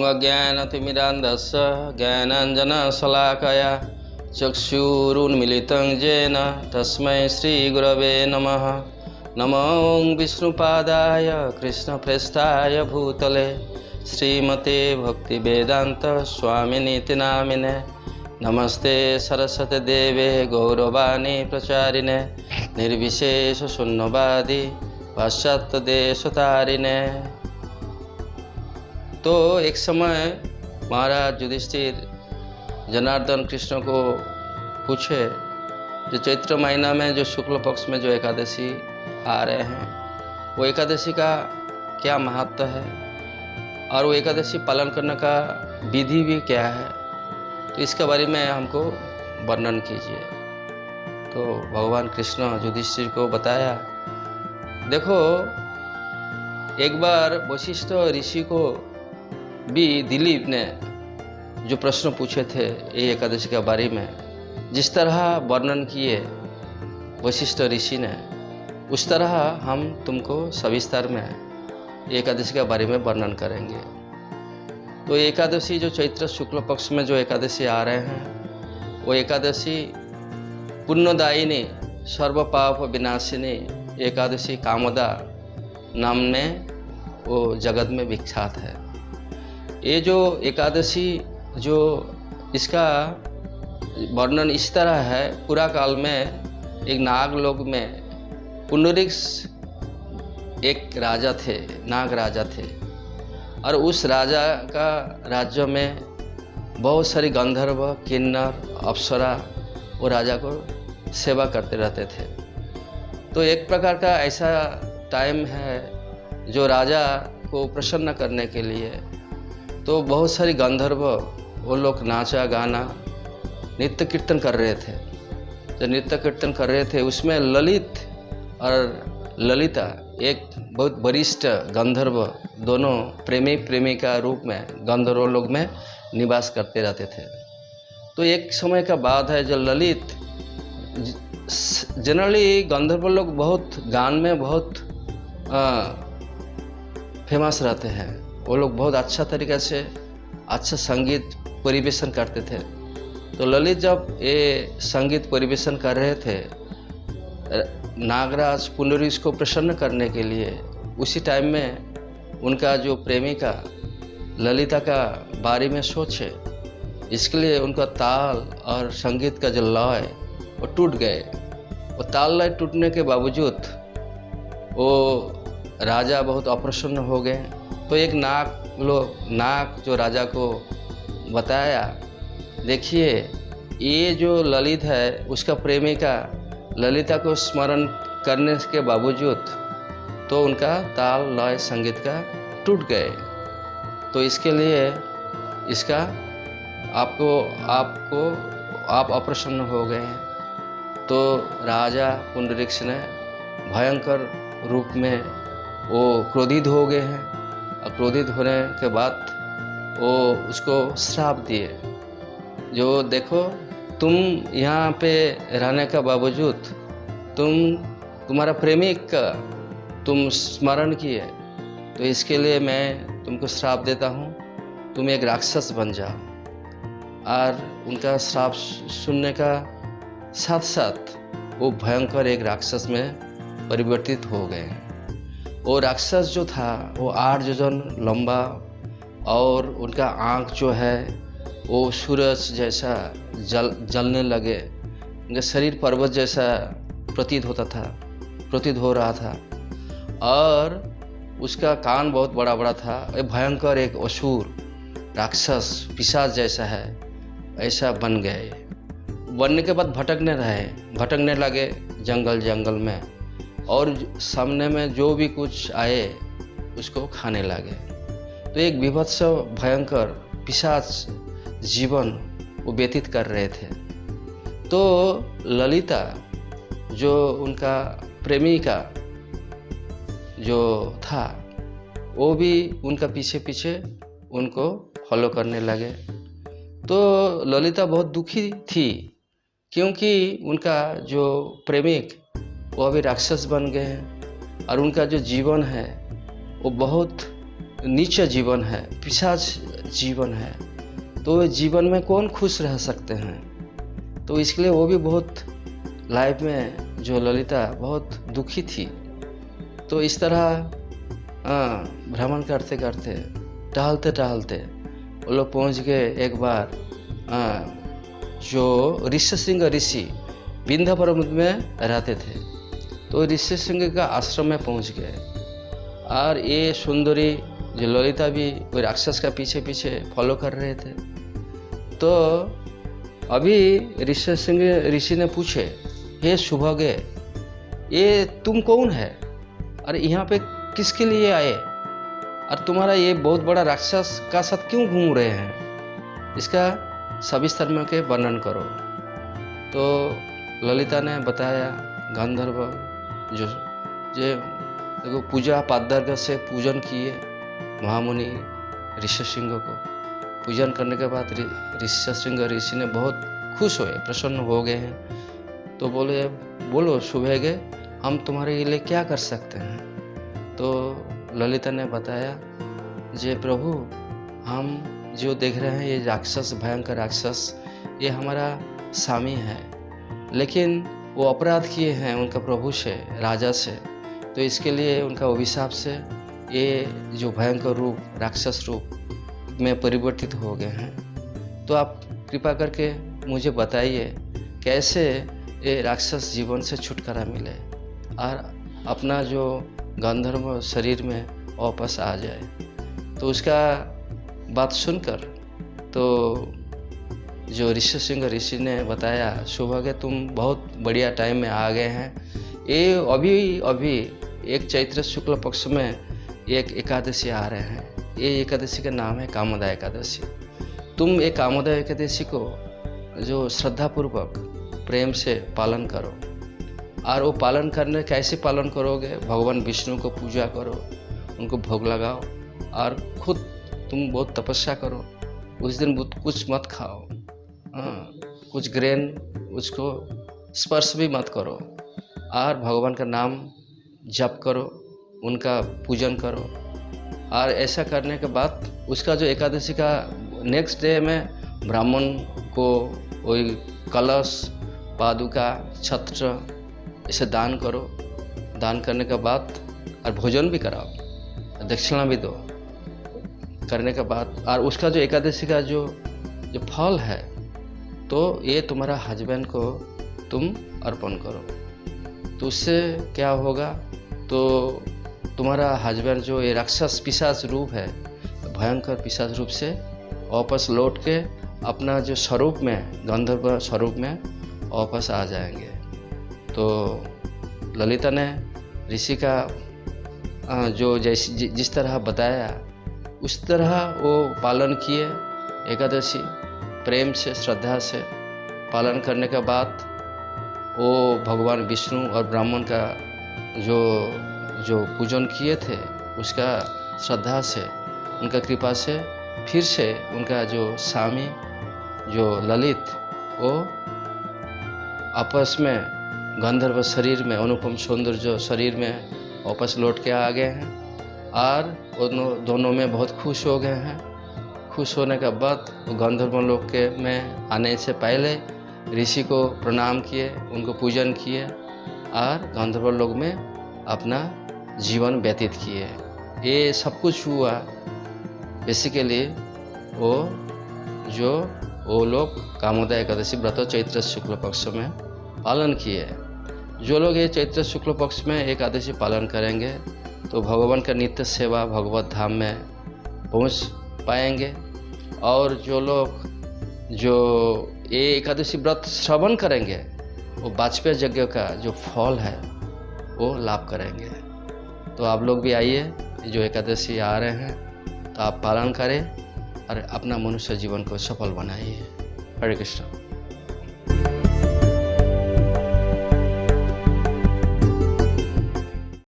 अज्ञानतिमिरान्धस्य ज्ञानाञ्जनशलाकया चक्षुरुन्मिलितं येन तस्मै श्रीगुरवे नमः। नमो विष्णुपादाय कृष्णप्रेष्ठाय भूतले श्रीमते भक्तिवेदान्त स्वामिनीति नामिने। नमस्ते सरस्वती देवे गौरवाणी प्रचारिणे निर्विशेष शून्यवादी पाश्चात्य देशतारिणे। तो एक समय महाराज युधिष्ठिर जनार्दन कृष्ण को पूछे, जो चैत्र महीना में जो शुक्ल पक्ष में जो एकादशी आ रहे हैं, वो एकादशी का क्या महत्व है और वो एकादशी पालन करने का विधि भी क्या है, तो इसके बारे में हमको वर्णन कीजिए। तो भगवान कृष्ण युधिष्ठिर को बताया, देखो एक बार वशिष्ठ ऋषि को भी दिलीप ने जो प्रश्न पूछे थे ये एकादशी के बारे में, जिस तरह वर्णन किए वशिष्ठ ऋषि ने, उस तरह हम तुमको सविस्तार में एकादशी के बारे में वर्णन करेंगे। तो एकादशी जो चैत्र शुक्ल पक्ष में जो एकादशी आ रहे हैं, वो एकादशी पुण्यदायिनी सर्व पाप विनाशिनी एकादशी कामदा नाम में वो जगत में विख्यात है। ये जो एकादशी जो इसका वर्णन इस तरह है, पूरा काल में एक नागलोक में पुंडरीक्ष एक राजा थे, नाग राजा थे, और उस राजा का राज्य में बहुत सारी गंधर्व किन्नर अप्सरा वो राजा को सेवा करते रहते थे। तो एक प्रकार का ऐसा टाइम है जो राजा को प्रसन्न करने के लिए तो बहुत सारी गंधर्व वो लोग नाचा गाना नृत्य कीर्तन कर रहे थे। जो नृत्य कीर्तन कर रहे थे उसमें ललित और ललिता एक बहुत वरिष्ठ गंधर्व दोनों प्रेमी प्रेमिका रूप में गंधर्व लोग में निवास करते रहते थे। तो एक समय का बात है, जो ललित जनरली गंधर्व लोग बहुत गान में बहुत फेमस रहते हैं, वो लोग बहुत अच्छा तरीक़े से अच्छा संगीत परिवेशन करते थे। तो ललित जब ये संगीत परिवेशन कर रहे थे नागराज पुंडरीक्ष को प्रसन्न करने के लिए, उसी टाइम में उनका जो प्रेमिका ललिता का बारे में सोचे, इसके लिए उनका ताल और संगीत का जो लय वो टूट गए। वो ताल लय टूटने के बावजूद वो राजा बहुत अप्रसन्न हो गए। तो एक नाग जो राजा को बताया, देखिए ये जो ललित है उसका प्रेमिका ललिता को स्मरण करने के बावजूद तो उनका ताल लय संगीत का टूट गए। तो इसके लिए इसका आप अप्रसन्न हो गए हैं। तो राजा पुंडरीक्ष ने भयंकर रूप में वो क्रोधित हो गए हैं, और क्रोधित होने के बाद वो उसको श्राप दिए, जो देखो तुम यहाँ पे रहने का बावजूद तुम्हारा प्रेमिक का तुम स्मरण किए, तो इसके लिए मैं तुमको श्राप देता हूँ, तुम एक राक्षस बन जाओ। और उनका श्राप सुनने का साथ साथ वो भयंकर एक राक्षस में परिवर्तित हो गए। वो राक्षस जो था वो 8 योजन लंबा, और उनका आँख जो है वो सूरज जैसा जलने लगे, उनका शरीर पर्वत जैसा प्रतीत हो रहा था, और उसका कान बहुत बड़ा बड़ा था। भयंकर एक असुर राक्षस पिशाच जैसा है, ऐसा बन गए। बनने के बाद भटकने लगे जंगल में, और सामने में जो भी कुछ आए उसको खाने लगे। तो एक विभत्स भयंकर पिशाच जीवन वो व्यतीत कर रहे थे। तो ललिता जो उनका प्रेमिका जो था वो भी उनका पीछे पीछे उनको फॉलो करने लगे। तो ललिता बहुत दुखी थी, क्योंकि उनका जो प्रेमिक वो अभी राक्षस बन गए हैं, और उनका जो जीवन है वो बहुत नीचा जीवन है, पिशाच जीवन है, तो जीवन में कौन खुश रह सकते हैं। तो इसके लिए वो भी बहुत लाइफ में जो ललिता बहुत दुखी थी। तो इस तरह भ्रमण करते करते टहलते टहलते वो लोग पहुँच गए एक बार जो ऋष्यशृंग ऋषि विंध्य पर्वत में रहते थे। तो ऋष्यशृंग का आश्रम में पहुँच गए और ये सुंदरी जो ललिता भी कोई राक्षस का पीछे पीछे फॉलो कर रहे थे। तो अभी ऋष्यशृंग ऋषि ने पूछे, हे सुभगे, ये तुम कौन है और यहाँ पे किसके लिए आए और तुम्हारा ये बहुत बड़ा राक्षस का साथ क्यों घूम रहे हैं, इसका सविस्तर में के वर्णन करो। तो ललिता ने बताया, गंधर्व जो देखो पूजा पादर्ग से पूजन किए महामुनि ऋष्यशृंग को। पूजन करने के बाद ऋष्यशृंग ऋषि ने बहुत खुश हुए, प्रसन्न हो गए हैं। तो बोले, बोलो सुभगे, हम तुम्हारे लिए क्या कर सकते हैं। तो ललिता ने बताया, जे प्रभु, हम जो देख रहे हैं ये राक्षस, भयंकर राक्षस, ये हमारा स्वामी है, लेकिन वो अपराध किए हैं उनका प्रभु से, राजा से। तो इसके लिए उनका अभिशाप से ये जो भयंकर रूप, राक्षस रूप में परिवर्तित हो गए हैं। तो आप कृपा करके मुझे बताइए कैसे ये राक्षस जीवन से छुटकारा मिले और अपना जो गंधर्व शरीर में वापस आ जाए। तो उसका बात सुनकर तो जो ऋष्यशृंग ऋषि ने बताया, सुभगे तुम बहुत बढ़िया टाइम में आ गए हैं। ये अभी एक चैत्र शुक्ल पक्ष में एक एकादशी आ रहे हैं। ये एकादशी का नाम है कामोदय एकादशी। तुम एक कामोदय एकादशी को जो श्रद्धापूर्वक प्रेम से पालन करो। और वो पालन करने कैसे पालन करोगे, भगवान विष्णु को पूजा करो, उनको भोग लगाओ और खुद तुम बहुत तपस्या करो। उस दिन कुछ मत खाओ, कुछ ग्रेन उसको स्पर्श भी मत करो और भगवान का नाम जप करो, उनका पूजन करो। और ऐसा करने के बाद उसका जो एकादशी का नेक्स्ट डे में ब्राह्मण को वही कलश, पादुका, छत्र इसे दान करो। दान करने के बाद और भोजन भी कराओ, दक्षिणा भी दो। करने के बाद और उसका जो एकादशी का जो फल है, तो ये तुम्हारा हस्बैंड को तुम अर्पण करो। तो उससे क्या होगा, तो तुम्हारा हस्बैंड जो ये राक्षस पिशाच रूप है, भयंकर पिशाच रूप से वापस लौट के अपना जो स्वरूप में, गंधर्व स्वरूप में वापस आ जाएंगे। तो ललिता ने ऋषि का जो जिस तरह बताया उस तरह वो पालन किए। एकादशी प्रेम से, श्रद्धा से पालन करने के बाद वो भगवान विष्णु और ब्राह्मण का जो पूजन किए थे, उसका श्रद्धा से, उनका कृपा से फिर से उनका जो स्वामी जो ललित, वो आपस में गंधर्व शरीर में, अनुपम सौंदर्य शरीर में वापस लौट के आ गए हैं और दोनों में बहुत खुश हो गए हैं। खुश होने के बाद गंधर्व लोक के में आने से पहले ऋषि को प्रणाम किए, उनको पूजन किए और गंधर्व लोक में अपना जीवन व्यतीत किए। ये सब कुछ हुआ बेसिकली वो लोग कामोदय एकादशी व्रत चैत्र शुक्ल पक्ष में पालन किए। जो लोग ये चैत्र शुक्ल पक्ष में एकादशी पालन करेंगे तो भगवान का नित्य सेवा भगवत धाम में पहुंच पाएंगे। और जो लोग जो ये एकादशी व्रत श्रवण करेंगे, वो वाजपेय यज्ञ का जो फल है वो लाभ करेंगे। तो आप लोग भी आइए, जो एकादशी आ रहे हैं तो आप पालन करें और अपना मनुष्य जीवन को सफल बनाइए। हरे कृष्ण।